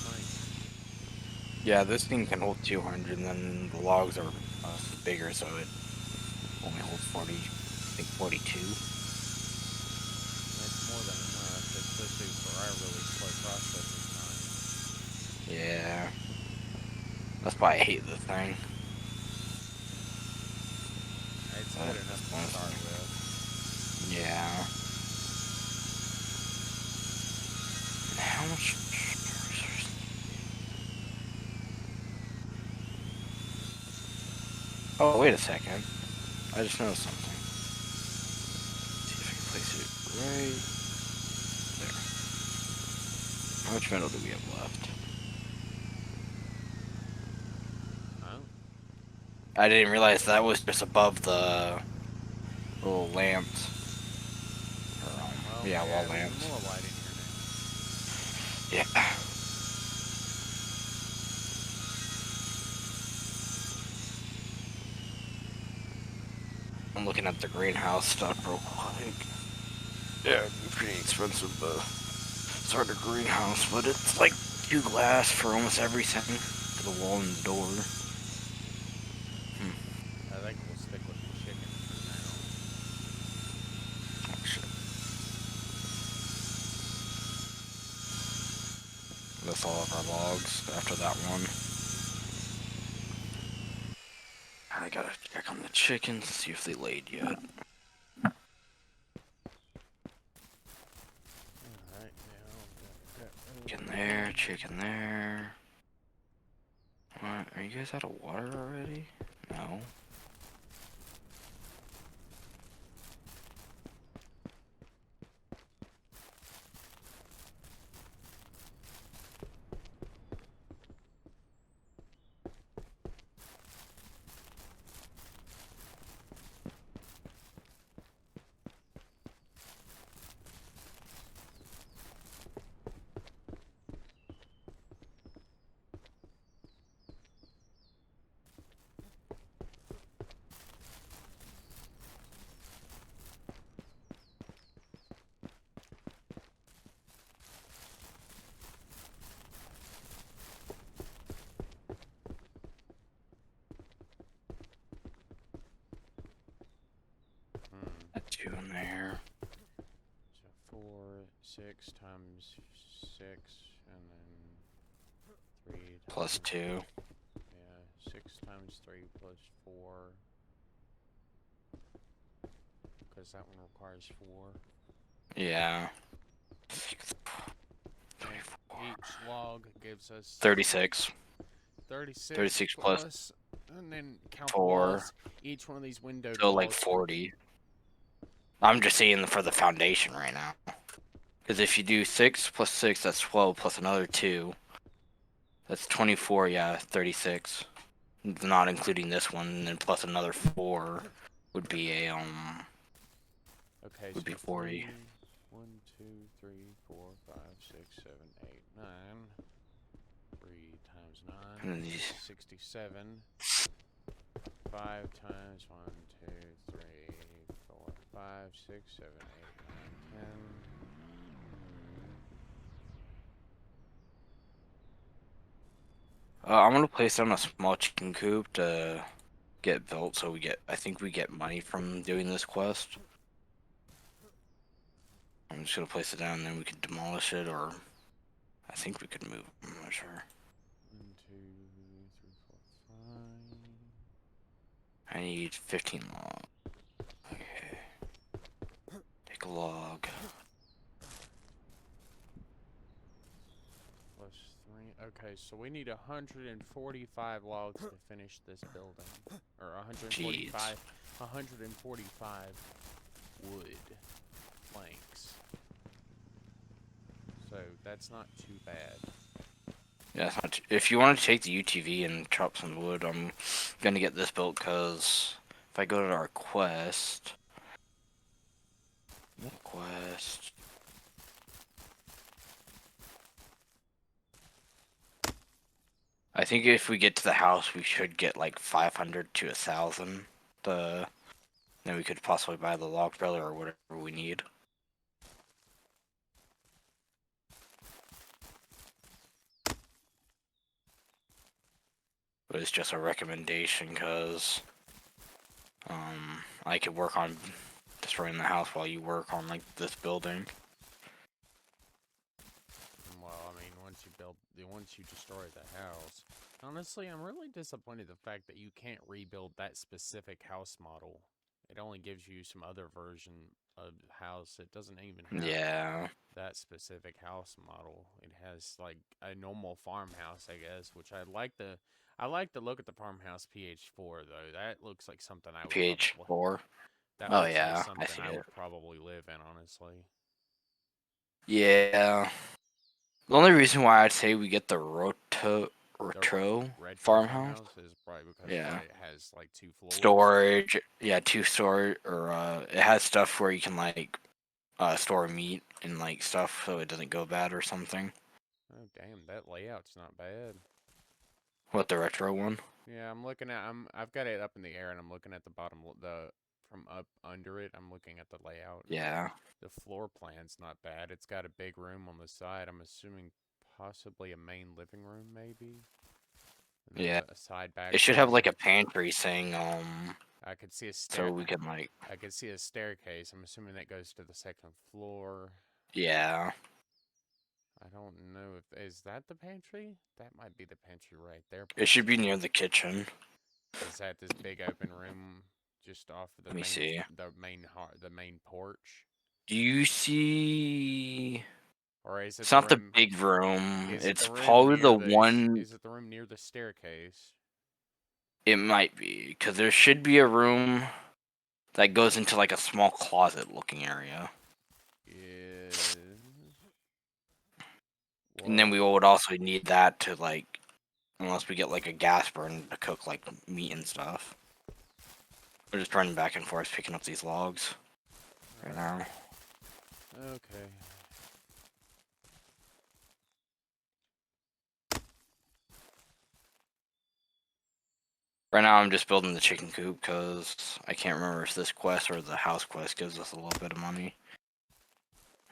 planks. Yeah, this thing can hold 200, and then the logs are bigger, so it only holds 40, I think 42. That's more than enough, especially for our really slow processing time. Yeah. That's why I hate this thing. It's good enough That's to one start thing. with. Yeah. And how much? Oh, wait a second. I just noticed something. See if I can place it right there. How much metal do we have left? Oh, I didn't realize that was just above the little lamps. Or, well, yeah, we wall have even lamps. more light in here now. Yeah. I'm looking at the greenhouse stuff real quick. Yeah, it'd be pretty expensive to start a greenhouse, but it's like 2 glass for almost everything. For the wall and the door. Hmm. I think we'll stick with the chicken for now. Oh, shit. That's all of our logs after that one. I gotta check on the chickens, see if they laid yet. Alright, now Chicken there, chicken there. What? Are you guys out of water already? No. That 2 in there. So 4, 6 times 6, and then 3 Plus times... 2. Yeah, 6 times 3 plus 4. Because that one requires 4. Yeah. And each log gives us 36. 36 36 plus plus, and then count the 4. walls. Each one of these windowed So like walls. 40. I'm just seeing for the foundation right now. Because if you do 6 plus 6, that's 12 plus another 2. That's 24, yeah, 36. Not including this one, and then plus another 4 would be a, Okay, would so be 40. 1, 2, 3, 4, 5, 6, 7, 8, 9. 3 times 9 And then these, is 67. 5 times 1, 2, 3, 4, 5, 6, 7, 8, 9, 10. I'm gonna place down a small chicken coop to get built, so I think we get money from doing this quest. I'm just gonna place it down, and then we can demolish it, or I think we could move. I'm not sure. 1, 2, 3, 4, 5. I need 15 logs. Okay. Take a log. Plus 3. Okay, so we need 145 logs to finish this building. Or Jeez. 145 wood planks. So that's not too bad. Yeah, it's not if you want to take the UTV and chop some wood, I'm gonna get this built because if I go to our quest, I think if we get to the house, we should get like 500 to 1,000. Then we could possibly buy the log trailer or whatever we need. was just a recommendation because I could work on destroying the house while you work on like this building. Well, I mean, once you destroy the house, honestly, I'm really disappointed the fact that you can't rebuild that specific house model. It only gives you some other version of house. It doesn't even have Yeah. that specific house model. It has like a normal farmhouse, I guess, which I like the look at the farmhouse PH4 though. That looks like something I would probably PH4. that Oh looks like yeah, I something see I it. would probably live in, honestly. Yeah. The only reason why I'd say we get the The retro retro farmhouse. farmhouse is probably because Yeah. it has like 2 floors. Storage. Yeah, 2 storage, or it has stuff where you can like store meat and like stuff so it doesn't go bad or something. Oh damn, that layout's not bad. What, the retro one? Yeah, I've got it up in the air and I'm looking at the bottom the from up under it. I'm looking at the layout. Yeah. The floor plan's not bad. It's got a big room on the side. I'm assuming possibly a main living room, maybe. And there's Yeah. a side back It should have room. like a pantry saying I could see a so we can like I could see a staircase. I'm assuming that goes to the second floor. yeah. I don't know if is that the pantry? That might be the pantry right there, It should be possibly. near the kitchen. Is that this big open room just off of Let me see. the main porch? Do you see? Or is it It's the not the room big room. is it It's the room probably the near the one. is it the room near the staircase? It might be because there should be a room that goes into like a small closet-looking area, Is and then we well, would also need that to like, unless we get like a gas burn to cook like meat and stuff. We're just running back and forth picking up these logs right now. okay. Right now, I'm just building the chicken coop because I can't remember if this quest or the house quest gives us a little bit of money.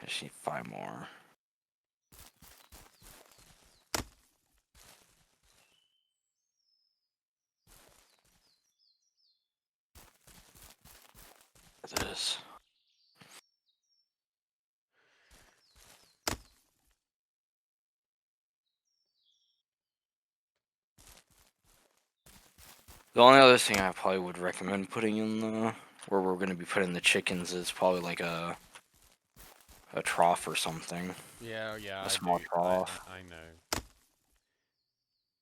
I just need 5 more. This. The only other thing I probably would recommend putting in the where we're going to be putting the chickens is probably like a trough or something. Yeah, yeah, A I small do. trough. I know.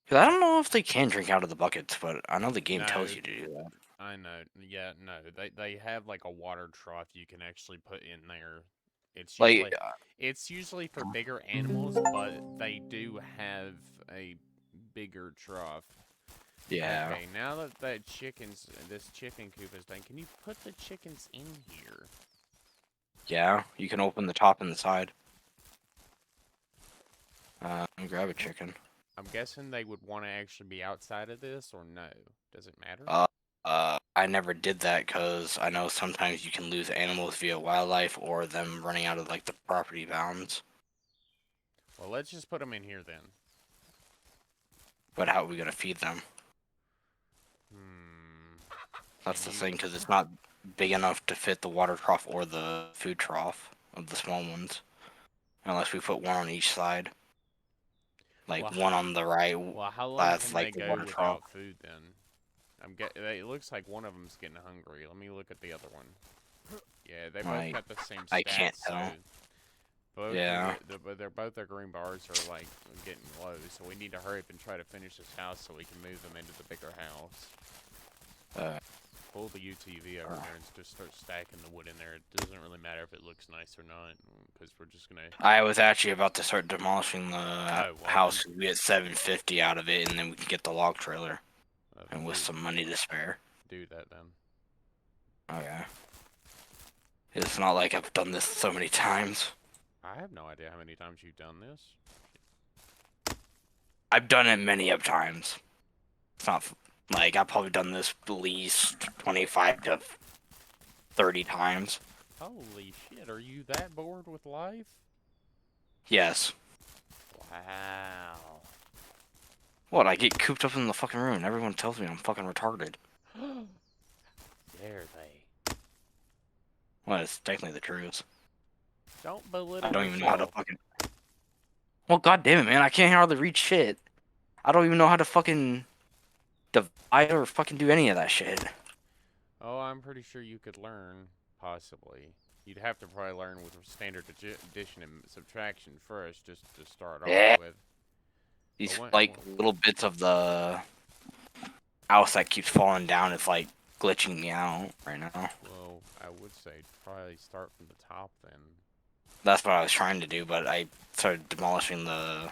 Cause I don't know if they can drink out of the buckets, but I know the game tells No, you to do that. I know. Yeah, no. They have like a water trough you can actually put in there. It's Like, usually it's usually for bigger animals, but they do have a bigger trough. yeah, Okay, now that this chicken coop is done, can you put the chickens in here? yeah, you can open the top and the side. And grab a chicken. I'm guessing they would want to actually be outside of this, or no? Does it matter? I never did that because I know sometimes you can lose animals via wildlife or them running out of like the property bounds. Well, let's just put them in here then. But how are we gonna feed them? Hmm. That's Can the you? thing, because it's not big enough to fit the water trough or the food trough of the small ones. Unless we put one on each side. Like Well, one on the right, well, how long that's can they like the go water trough. without food then? It looks like one of them's getting hungry. Let me look at the other one. Yeah, they both Like, got the same I can't stats, so tell. both Yeah. they're both their green bars are like getting low. So we need to hurry up and try to finish this house so we can move them into the bigger house. Pull the UTV over there and just start stacking the wood in there. It doesn't really matter if it looks nice or not, because we're just gonna. I was actually about to start demolishing the Oh, well house. We get 750 out of it, and then we can get the log trailer. then And with some money to spare. do that then. Okay. It's not like I've done this so many times. I have no idea how many times you've done this. I've done it many of times. It's not like I've probably done this at least 25 to 30 times. Holy shit, are you that bored with life? Yes. Wow. What? I get cooped up in the fucking room and everyone tells me I'm fucking retarded. Dare they? Well, it's technically the truth. Don't I belittle don't even know how to yourself. fucking. Well, god damn it, man! I can't hardly read shit. I don't even know how to fucking divide or fucking do any of that shit. Oh, I'm pretty sure you could learn, possibly. You'd have to probably learn with standard addition and subtraction first, just to start off Yeah. with. These But like little bits of the house that keeps falling down is like glitching me out right now. well, I would say probably start from the top then. That's what I was trying to do, but I started demolishing the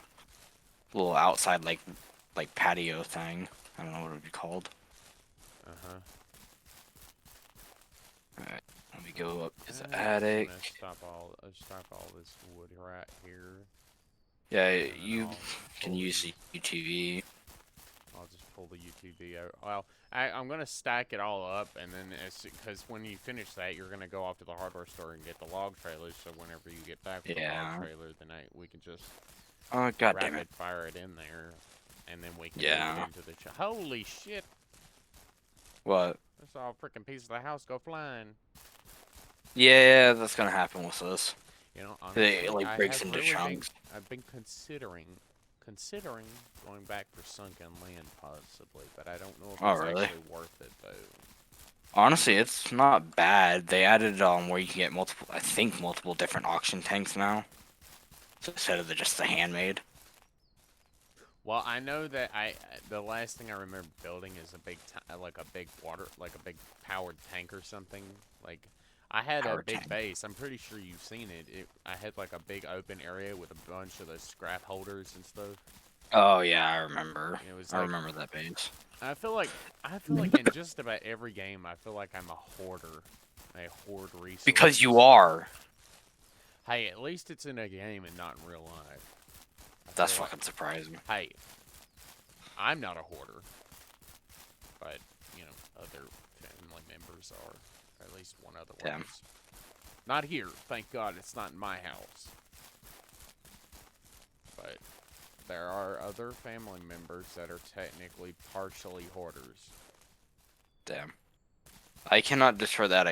little outside like patio thing. I don't know what it would be called. Uh-huh. Alright, let me go up to the I'm attic. gonna stop all this wood right here. Yeah, And then you I'll can pull use the- the UTV. I'll just pull the UTV out. Well, I'm gonna stack it all up, and then because when you finish that, you're gonna go off to the hardware store and get the log trailers. So whenever you get back with the Yeah. log trailer, then we can just Oh god damn rapid it. fire it in there, and then we can Yeah. move it into the. Holy shit! What? I saw a freaking piece of the house go flying. Yeah, that's gonna happen with this. You know, It honestly, like breaks into chunks. I've been considering going back for sunken land possibly, but I don't know if Oh, it's really? actually worth it though. Honestly, it's not bad. They added where you can get multiple different auction tanks now. So instead of just the handmade. Well, I know that the last thing I remember building is a big like a big powered tank or something. Like I had a Powered big tank. base. I'm pretty sure you've seen it. I had like a big open area with a bunch of those scrap holders and stuff. Oh yeah, I remember. It was I like remember that base. I feel like in just about every game I feel like I'm a hoarder. I hoard resources. Because you are. Hey, at least it's in a game and not in real life. That's fucking surprising. Hey, I'm not a hoarder, but you know, other family members are, or at least one other Damn. one. Not here, thank God. It's not in my house. But there are other family members that are technically partially hoarders. Damn. I cannot destroy that.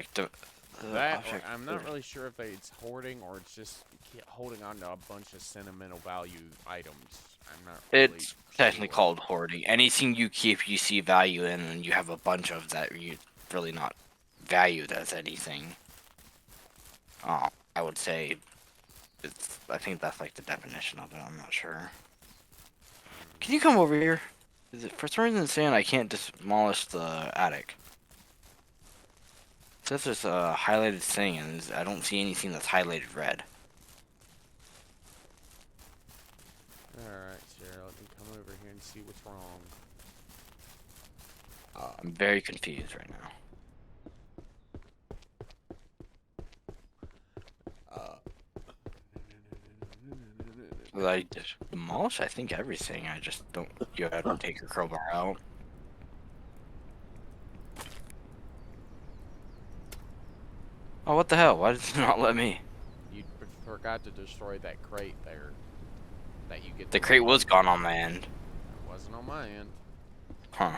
I'm not really sure if it's hoarding or it's just holding on to a bunch of sentimental value items. I'm not really It's technically sure. called hoarding. Anything you keep, you see value in, and you have a bunch of that you really not valued as anything. I would say I think that's like the definition of it. I'm not sure. Can you come over here? Is it for some reason it's saying I can't demolish the attic? It says there's a highlighted thing, and I don't see anything that's highlighted red. Alright, Sarah, let me come over here and see what's wrong. I'm very confused right now. I just demolish, I think, everything. I just don't go ahead and take your crowbar out. Oh, what the hell? Why did it not let me? You forgot to destroy that crate there. That you get. The crate was gone on my end. It wasn't on my end. Huh.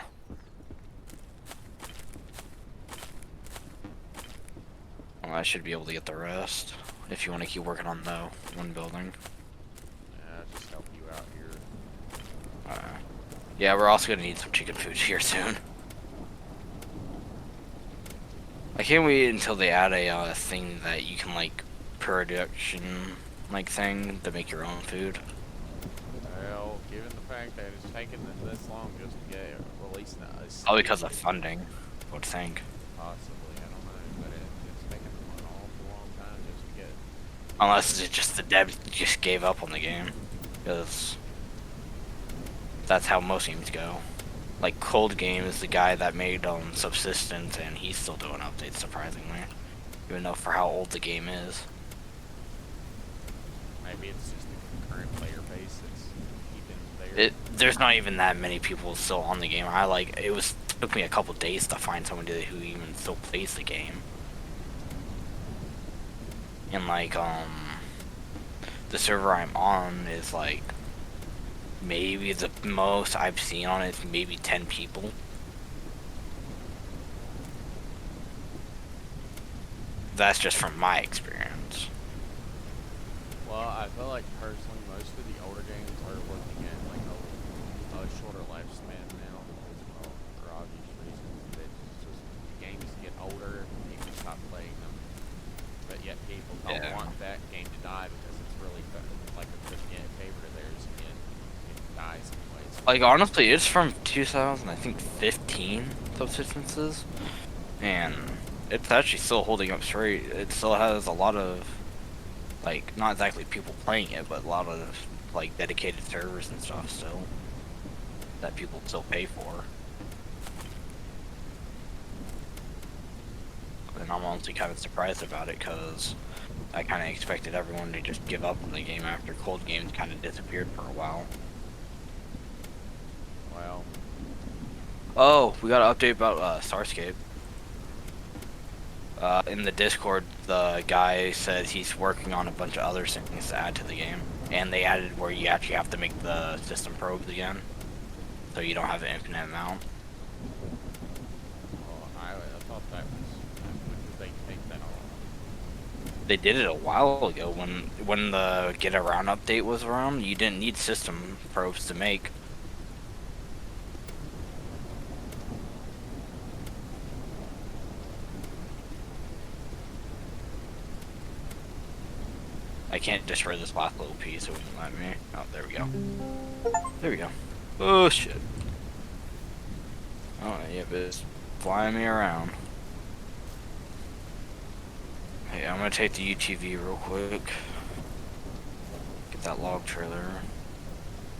Well, I should be able to get the rest. If you want to keep working on the one building. Yeah, I'll just help you out here. Yeah, we're also gonna need some chicken food here soon. I can't wait until they add a thing that you can like production thing to make your own food. Well, given the fact that it's taken this long just to get released now, All because of funding, I would think. possibly, I don't know, but it's taken an awful long time just to get. Unless it's just the devs just gave up on the game. Because that's how most games go. Like Cold Game is the guy that made Subsistence, and he's still doing updates, surprisingly. Even though for how old the game is. Maybe it's just the current player base that's keeping there. There's not even that many people still on the game. Took me a couple days to find someone who even still plays the game. And the server I'm on is maybe the most I've seen on it is maybe 10 people. That's just from my experience. Well, I feel like personally, most of the older games are looking at like a shorter lifespan now, because, well, for obvious reasons. That it's just games get older, people stop playing them, but yet people don't Yeah. want that game to die because it's really like a favorite of theirs, and it dies anyways. Like, honestly, it's from 2000, I think 15 subsistences, and it's actually still holding up straight. It still has a lot of, like, not exactly people playing it, but a lot of, like, dedicated servers and stuff still that people still pay for. And I'm honestly kind of surprised about it, because I kind of expected everyone to just give up on the game after cold games kind of disappeared for a while. Well, Oh, we got an update about Starscape. In the Discord, the guy says he's working on a bunch of other things to add to the game. And they added where you actually have to make the system probes again, so you don't have an infinite amount. well, I thought that was when did they take that off? They did it a while ago when the Get Around update was around. You didn't need system probes to make. I can't destroy this last little piece, it wouldn't let me. Oh, there we go. There we go. Oh, shit. Oh, yeah, but it's flying me around. Hey, I'm gonna take the UTV real quick. Get that log trailer.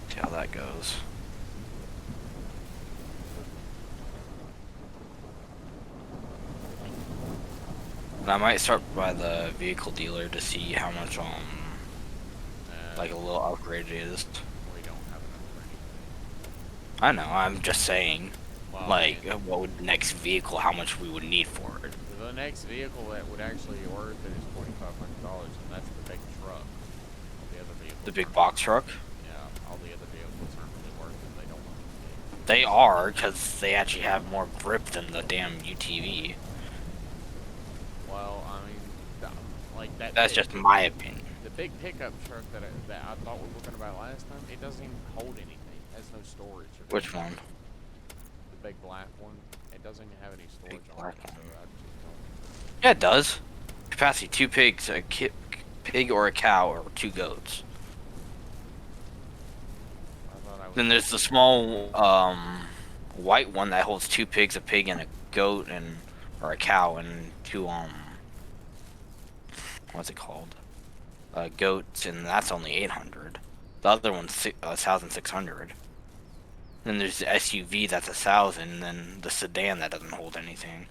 See how that goes. And I might start by the vehicle dealer to see how much, like a little upgrade it is. We don't have enough for anything. I know, I'm just saying, Well, like, I mean, what would next vehicle, how much we would need for it. the next vehicle that would actually be worth it is $2,500, and that's the big truck. All the other vehicles. The big box truck? Yeah, all the other vehicles aren't really worth it. They don't want to. They are, because they actually have more grip than the damn UTV. Well, I mean, like that. That's just my opinion. The big pickup truck that I thought we were gonna buy last time, it doesn't even hold anything. It has no storage. Which one? The big black one. It doesn't even have any storage Big on black it. So one. I just don't. Yeah, it does. Capacity: 2 pigs, a pig or a cow, or 2 goats. I thought I was. Then there's the small white one that holds 2 pigs, a pig, and a goat, and or a cow, and 2 what's it called? Goats, and that's only 800. The other one's 1,600. Then there's the SUV that's 1,000, and then the sedan that doesn't hold anything.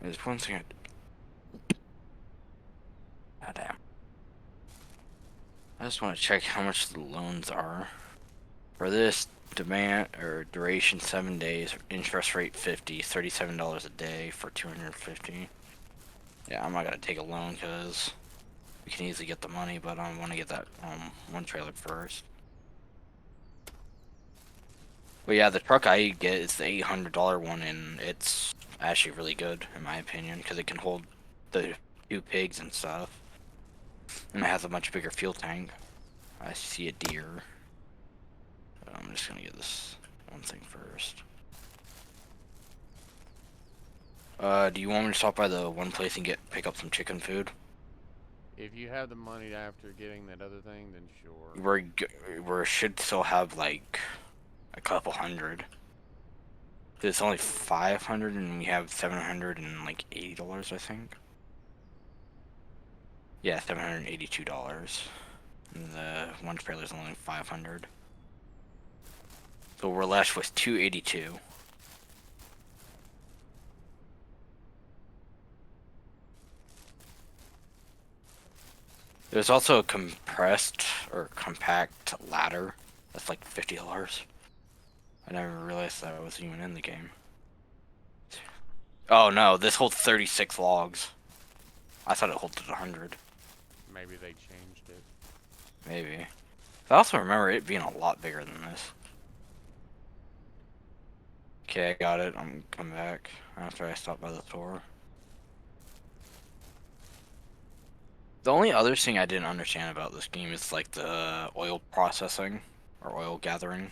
There's one thing. God damn. I just want to check how much the loans are. For this, demand or duration 7 days, interest rate 50, $37 a day for 250. Yeah, I'm not gonna take a loan because we can easily get the money, but I want to get that one trailer first. But yeah, the truck I get is the $800 one, and it's actually really good in my opinion because it can hold the 2 pigs and stuff, and it has a much bigger fuel tank. I see a deer. I'm just gonna get this one thing first. Do you want me to stop by the one place and pick up some chicken food? If you have the money after getting that other thing, then sure. We should still have like a couple hundred. It's only 500, and we have $780, I think. Yeah, $782. And the one trailer is only 500. So we're left with 282. There's also a compressed or compact ladder that's like $50. I never realized that was even in the game. Oh no, this holds 36 logs. I thought it holds 100. Maybe they changed it. Maybe. I also remember it being a lot bigger than this. Okay, I got it. I'm coming back after I stop by the store. The only other thing I didn't understand about this game is like the oil processing or oil gathering.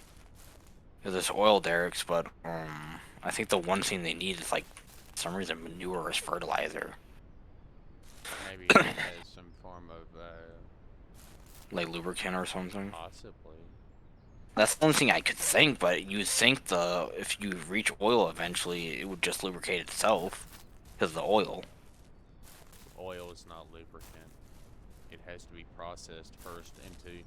There's oil derricks, but I think the one thing they need is like for some reason manure as fertilizer, Maybe it has some form of like lubricant or something. possibly. That's the only thing I could think, but you'd think if you reach oil eventually, it would just lubricate itself because of the oil. Oil is not lubricant. It has to be processed first into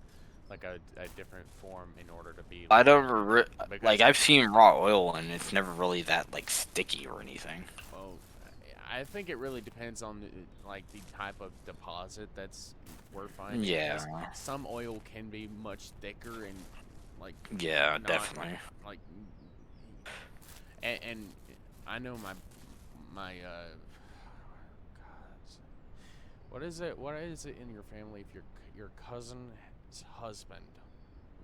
like a different form in order to be I don't lubricant. like Because I've seen raw oil and it's never really that like sticky or anything. well, I think it really depends on like the type of deposit that's we're finding. Yeah, Because some oil can be much thicker and like yeah, not definitely. like and I know my God, what is it in your family if your cousin's husband?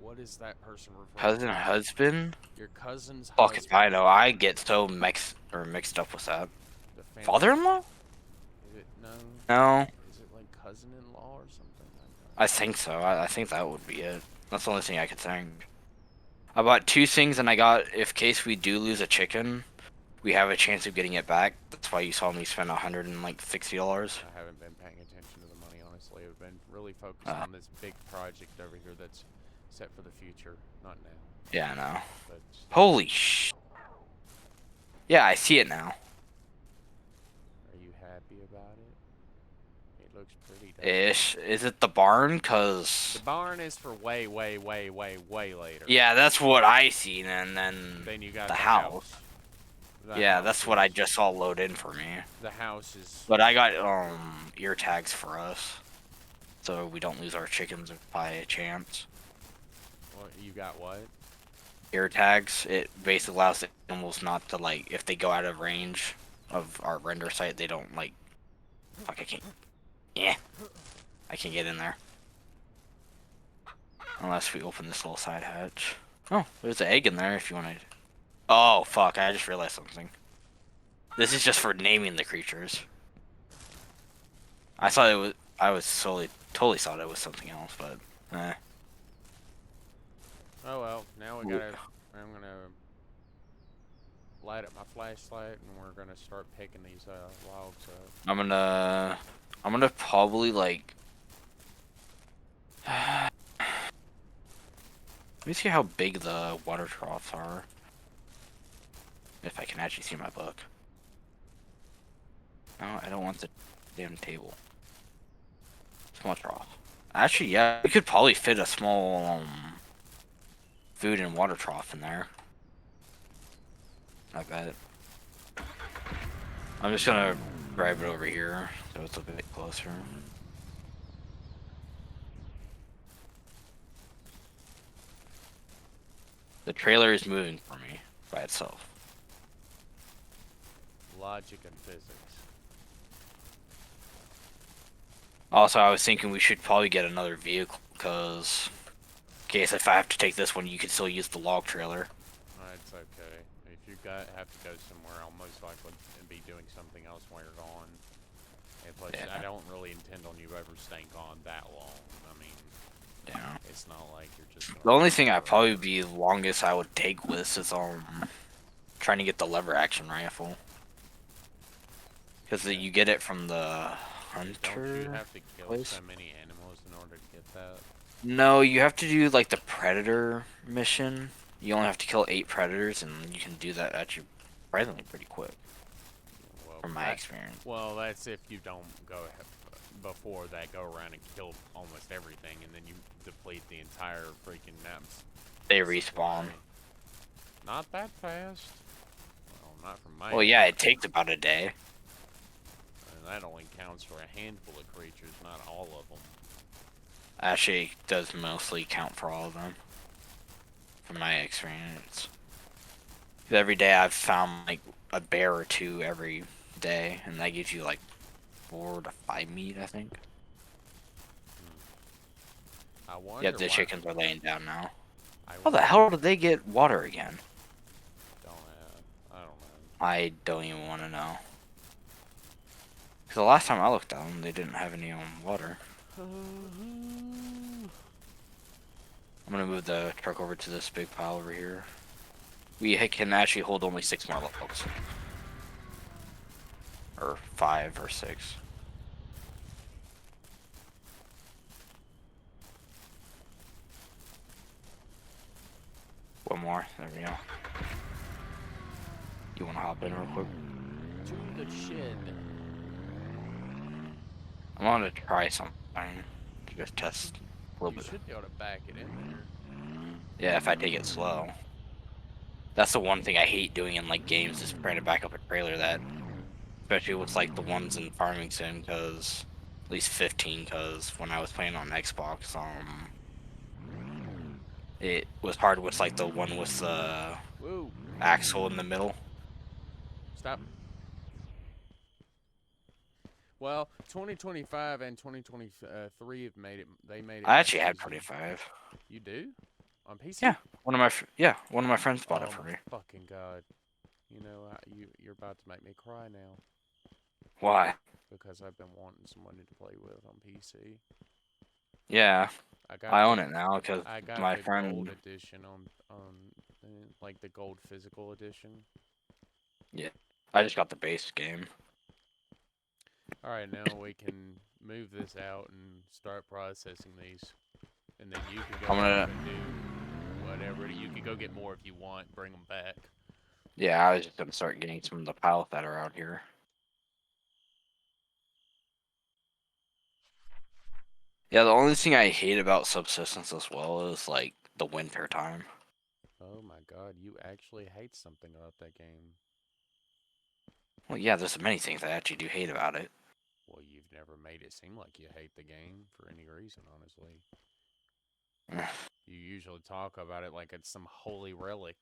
What is that person referred Cousin, to? husband? Your cousin's Fuck if I husband. know. I get so mixed up with that. The family. Father-in-law? Is it no? No, Is it like cousin-in-law or something like I think so. I think that would be it. That's the only thing I could think. I bought two things, and I got, if case we do lose a chicken, we have a chance of getting it back. That's why you saw me spend $160. that? I haven't been paying attention to the money honestly. I've been really focused on this big project over here that's set for the future, not now. Yeah, I know. But Holy sh! Yeah, I see it now. are you happy about it? It looks pretty. Ish. Is it the barn? The Cause barn is for way later. yeah, that's what I seen, and then Then you got the the house. house. The Yeah, house that's what I is just saw load in for me. the house is. But I got ear tags for us, so we don't lose our chickens by a chance. What you got? What? Ear tags. It basically allows the animals not to like if they go out of range of our render site, they don't like. Fuck, I can't. Yeah, I can't get in there unless we open this little side hatch. Oh, there's an egg in there if you want to. Oh fuck! I just realized something. This is just for naming the creatures. I thought it was. I was totally thought it was something else, but. Oh well. Now we gotta. I'm gonna light up my flashlight and we're gonna start picking these logs up. I'm gonna probably like. Let me see how big the water troughs are. If I can actually see my book. No, I don't want the damn table. Small trough. Actually, yeah, we could probably fit a small food and water trough in there. I bet. I'm just gonna grab it over here so it's a bit closer. The trailer is moving for me by itself. Logic and physics. Also, I was thinking we should probably get another vehicle because, in case if I have to take this one, you can still use the log trailer. It's okay. If you have to go somewhere, I'll most likely be doing something else while you're gone. And plus, Yeah. I don't really intend on you ever staying gone that long. I mean, Yeah. it's not like you're just. The only thing I'd probably be longest I would take with is trying to get the lever action rifle. Because you get it from the hunter. Don't you have to kill place? so many animals in order to get that? No, you have to do like the predator mission. You only have to kill 8 predators, and you can do that actually surprisingly pretty quick, Well, from my experience. Well, that's if you don't go before that go around and kill almost everything, and then you deplete the entire freaking maps. They respawn. Not that fast. Well, not from my. Well, yeah, it takes about a day. And that only counts for a handful of creatures, not all of them. Actually, it does mostly count for all of them, from my experience. 'Cause every day I've found like a bear or two every day, and that gives you like 4 to 5 meat, I think. I wonder Yep, the why. chickens are laying down now. I How the wonder. hell did they get water again? I don't know. I don't even want to know. Because the last time I looked at them, they didn't have any water. I'm gonna move the truck over to this big pile over here. We can actually hold only 6 more logs. Or 5 or 6. One more. There we go. You want to hop in real quick? To the shed. I want to try something. Just test a little You bit. should be able to back it in there. Yeah, if I take it slow. That's the one thing I hate doing in like games, is trying to back up a trailer that, especially with like the ones in Farming Sim, because at least 15, because when I was playing on Xbox, it was hard with like the one with the Whoa. axle in the middle. Stop. Well, 2025 and 2023 have made it. They made it I much actually had easier. 25. You do? On PC? Yeah, one of my friends bought Oh it for my me. fucking god! You know, you're about to make me cry now Why? because I've been wanting someone to play with on PC. Yeah, I got I own the it now because I got my the gold friend. edition like the gold physical edition. Yeah, I just got the base game. All right, now we can move this out and start processing these, and then you can I'm go off gonna. and do whatever. You can go get more if you want. Bring them back. Yeah, I was just gonna start getting some of the piles that are out here. Yeah, the only thing I hate about subsistence as well is like the winter time. Oh my god, you actually hate something about that game. Well, yeah, there's many things I actually do hate about it. Well, you've never made it seem like you hate the game for any reason, honestly. You usually talk about it like it's some holy relic.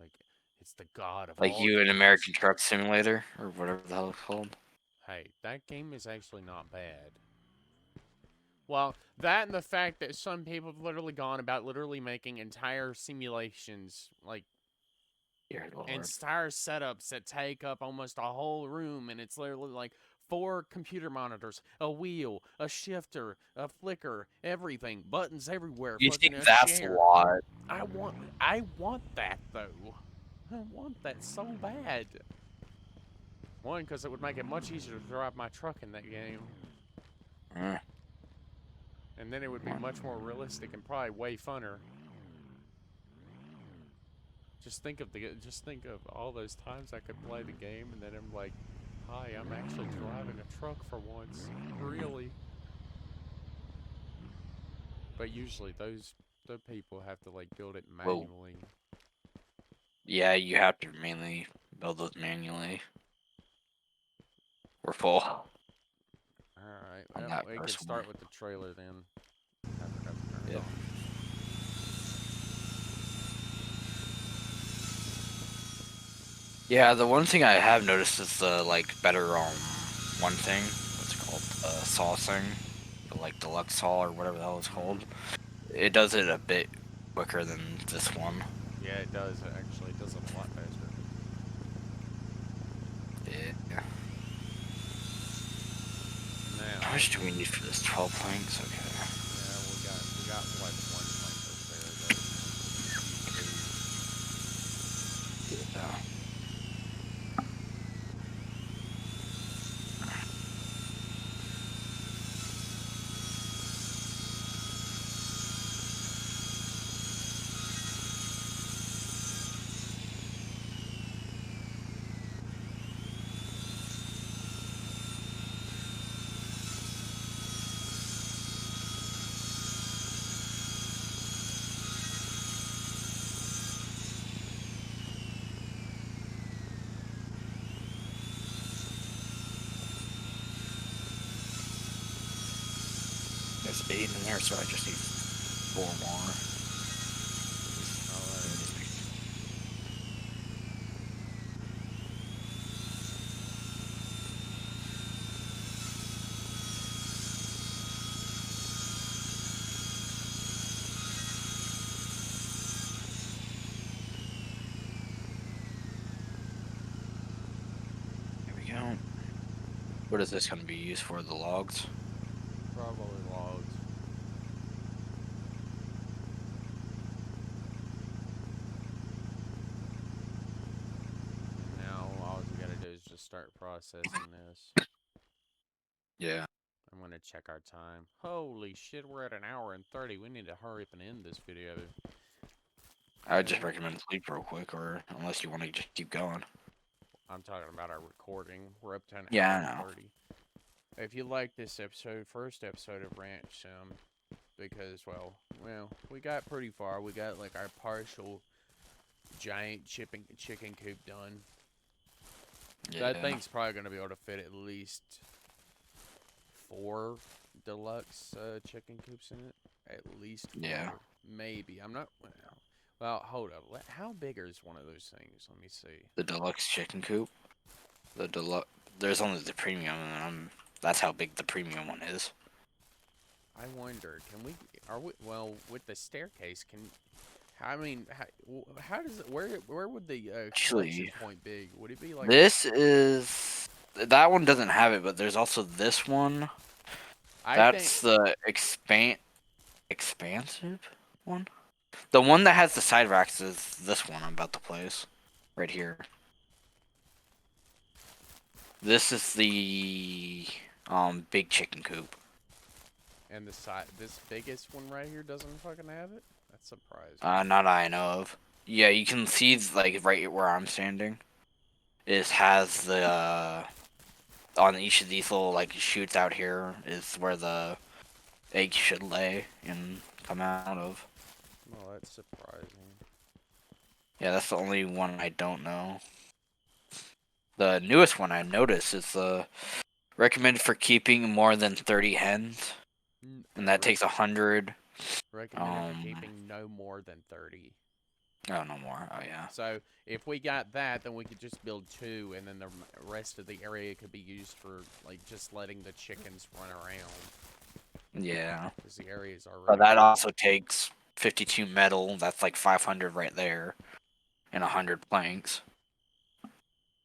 Like, it's the god of Like all you in games. American Truck Simulator or whatever the hell it's called. Hey, that game is actually not bad. Well, that and the fact that some people have literally gone about literally making entire simulations, like Dear Lord. entire setups that take up almost a whole room, and it's literally like 4 computer monitors, a wheel, a shifter, a flicker, everything, buttons everywhere, You fucking think a that's a chair. lot? I want that though. I want that so bad. One, because it would make it much easier to drive my truck in that game. Mm. And then it would be much more realistic and probably way funner. Just think of all those times I could play the game and then I'm like, hi, I'm actually driving a truck for once. Really? But usually the people have to like build it Whoa. manually. Yeah, you have to mainly build those manually. We're full Alright, on well, that we could first one. start with the trailer then. I forgot to turn it Yeah. on. Yeah, the one thing I have noticed is the like better one thing. What's it called? Saw thing. The like deluxe saw or whatever the hell it's called. It does it a bit quicker than this one. Yeah, it does. Actually, it does it a lot faster. Yeah. Now, How much do we need for this? 12 planks? Okay. yeah, we got like one plank over there that you can do. Yeah. There's 8 in there, so I just need 4 more. Alright. What is this going to be used for? The logs? Probably logs. And now all we gotta do is just start processing this. Yeah. I'm gonna check our time. Holy shit, we're at an hour and 30. We need to hurry up and end this video. I would just Uh, recommend sleep real quick, or unless you want to just keep going. I'm talking about our recording. We're up to an Yeah, hour I and know. 30. If you like this episode, first episode of Ranch Sim, because, well, we got pretty far. We got, like, our partial giant chicken coop done. That Yeah. thing's probably going to be able to fit at least 4 deluxe chicken coops in it. At least 4. Yeah. Maybe. I'm not... Well, hold up. How big is one of those things? Let me see. The deluxe chicken coop. The deluxe. There's only the premium, and that's how big the premium one is. I wonder, well, with the staircase, I mean, how does it, where would the collection Actually, point be? Would it be like, this is. That one doesn't have it, but there's also this one. I think, That's the expansive one. The one that has the side racks is this one I'm about to place. Right here. This is the big chicken coop. and this biggest one right here doesn't fucking have it? That's surprising. Not I know of. Yeah, you can see like right where I'm standing. It has the on each of these little like chutes out here is where the egg should lay and come out of. Well, that's surprising. Yeah, that's the only one I don't know. The newest one I noticed is recommended for keeping more than 30 hens, and that takes 100. Recommended for keeping no more than 30. Oh, no more. Oh yeah. So if we got that, then we could just build 2, and then the rest of the area could be used for like just letting the chickens run around. Yeah. Because the area is already. But that also takes 52 metal. That's like 500 right there, and 100 planks.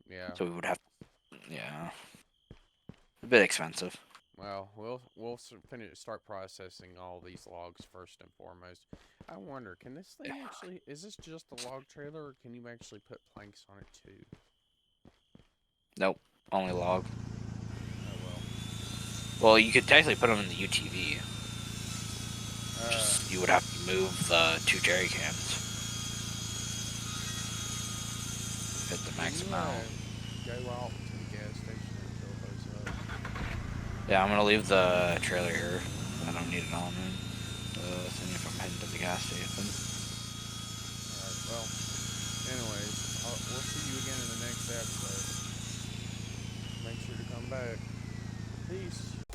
Yeah. So we would have. Yeah. A bit expensive. Well, we'll start processing all these logs first and foremost. I wonder, can this thing actually? Is this just a log trailer, or can you actually put planks on it too? Nope. Only log. Oh Well, you could technically put them in the UTV. well. Just, you would have to move the 2 jerry cans. Fit the max amount. Go out to the gas station and fill those up. Yeah, I'm gonna leave the trailer here. I don't need it on me. Seeing if I'm heading to the gas station. Alright, well, anyways, we'll see you again in the next episode. Make sure to come back. Peace.